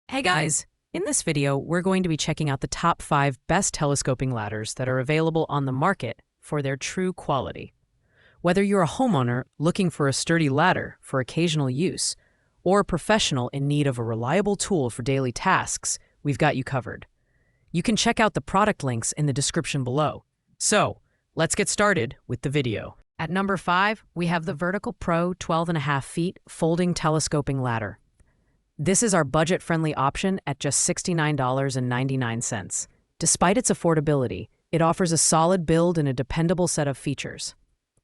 Hey guys! In this video, we're going to be checking out the top 5 best telescoping ladders that are available on the market for their true quality. Whether you're a homeowner looking for a sturdy ladder for occasional use, or a professional in need of a reliable tool for daily tasks, we've got you covered. You can check out the product links in the description below. So, let's get started with the video. At number 5, we have the Vertical Pro 12.5 feet folding telescoping ladder. This is our budget-friendly option at just $69.99. Despite its affordability, it offers a solid build and a dependable set of features.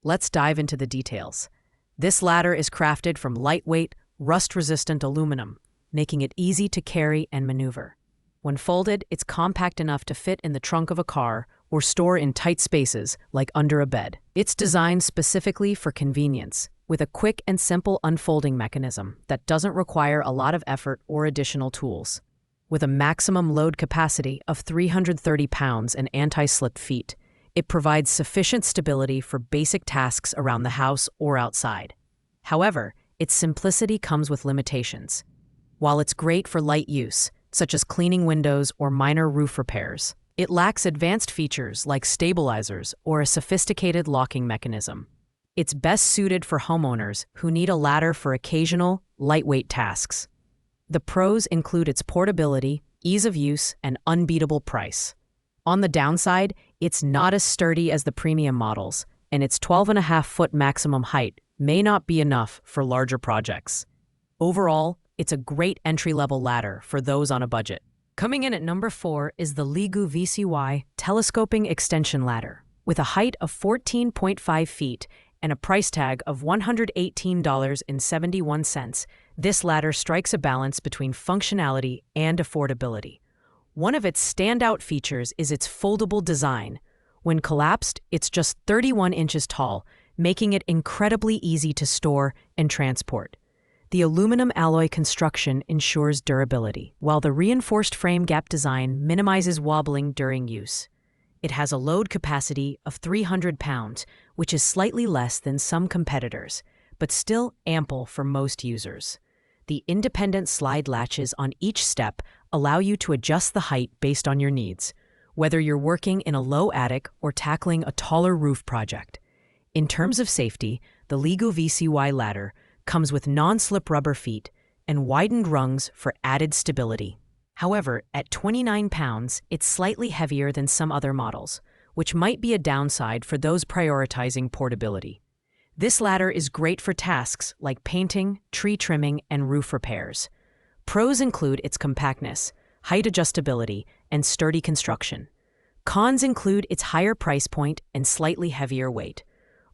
Let's dive into the details. This ladder is crafted from lightweight, rust-resistant aluminum, making it easy to carry and maneuver. When folded, it's compact enough to fit in the trunk of a car or store in tight spaces like under a bed. It's designed specifically for convenience, with a quick and simple unfolding mechanism that doesn't require a lot of effort or additional tools. With a maximum load capacity of 330 pounds and anti-slip feet, it provides sufficient stability for basic tasks around the house or outside. However, its simplicity comes with limitations. While it's great for light use, such as cleaning windows or minor roof repairs, it lacks advanced features like stabilizers or a sophisticated locking mechanism. It's best suited for homeowners who need a ladder for occasional, lightweight tasks. The pros include its portability, ease of use, and unbeatable price. On the downside, it's not as sturdy as the premium models, and its 12.5-foot maximum height may not be enough for larger projects. Overall, it's a great entry-level ladder for those on a budget. Coming in at number 4 is the Ligu VCY Telescoping Extension Ladder. With a height of 14.5 feet and a price tag of $118.71, this ladder strikes a balance between functionality and affordability. One of its standout features is its foldable design. When collapsed, it's just 31 inches tall, making it incredibly easy to store and transport. The aluminum alloy construction ensures durability, while the reinforced frame gap design minimizes wobbling during use. It has a load capacity of 300 pounds, which is slightly less than some competitors, but still ample for most users. The independent slide latches on each step allow you to adjust the height based on your needs, whether you're working in a low attic or tackling a taller roof project. In terms of safety, the Ligu VCY ladder comes with non-slip rubber feet and widened rungs for added stability. However, at 29 pounds, it's slightly heavier than some other models, which might be a downside for those prioritizing portability. This ladder is great for tasks like painting, tree trimming, and roof repairs. Pros include its compactness, height adjustability, and sturdy construction. Cons include its higher price point and slightly heavier weight.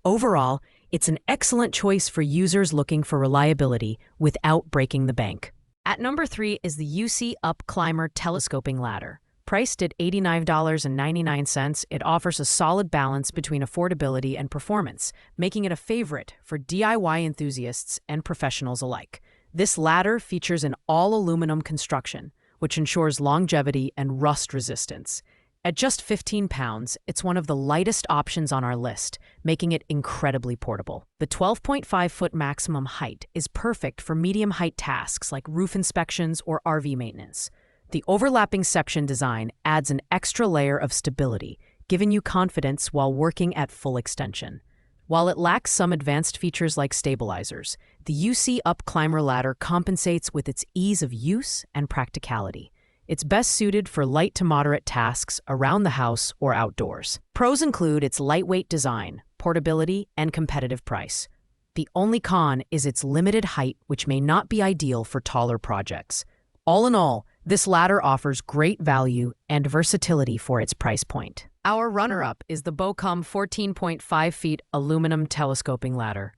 Overall, it's an excellent choice for users looking for reliability without breaking the bank. At number 3 is the UC Up Climber Telescoping Ladder. Priced at $89.99, it offers a solid balance between affordability and performance, making it a favorite for DIY enthusiasts and professionals alike. This ladder features an all-aluminum construction, which ensures longevity and rust resistance. At just 15 pounds, it's one of the lightest options on our list, making it incredibly portable. The 12.5-foot maximum height is perfect for medium-height tasks like roof inspections or RV maintenance. The overlapping section design adds an extra layer of stability, giving you confidence while working at full extension. While it lacks some advanced features like stabilizers, the UC Up Climber ladder compensates with its ease of use and practicality. It's best suited for light to moderate tasks around the house or outdoors. Pros include its lightweight design, portability, and competitive price. The only con is its limited height, which may not be ideal for taller projects. All in all, this ladder offers great value and versatility for its price point. Our runner-up is the Bocom 14.5 feet aluminum telescoping ladder.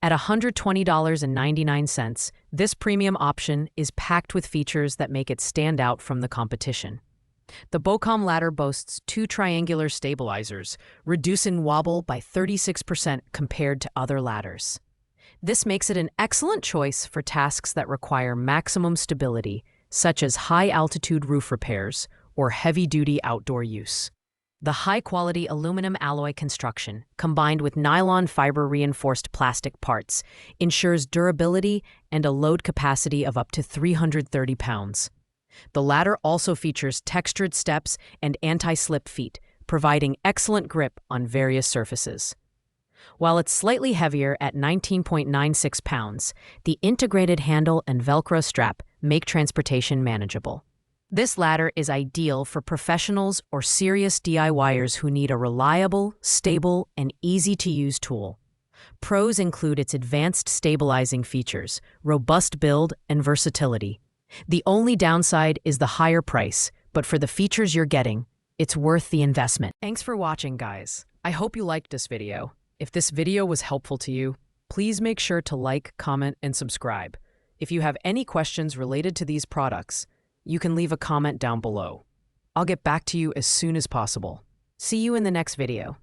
At $120.99, this premium option is packed with features that make it stand out from the competition. The Bocom ladder boasts 2 triangular stabilizers, reducing wobble by 36% compared to other ladders. This makes it an excellent choice for tasks that require maximum stability, such as high-altitude roof repairs or heavy-duty outdoor use. The high-quality aluminum alloy construction, combined with nylon fiber-reinforced plastic parts, ensures durability and a load capacity of up to 330 pounds. The ladder also features textured steps and anti-slip feet, providing excellent grip on various surfaces. While it's slightly heavier at 19.96 pounds, the integrated handle and Velcro strap make transportation manageable. This ladder is ideal for professionals or serious DIYers who need a reliable, stable, and easy-to-use tool. Pros include its advanced stabilizing features, robust build, and versatility. The only downside is the higher price, but for the features you're getting, it's worth the investment. Thanks for watching, guys. I hope you liked this video. If this video was helpful to you, please make sure to like, comment, and subscribe. If you have any questions related to these products, you can leave a comment down below. I'll get back to you as soon as possible. See you in the next video.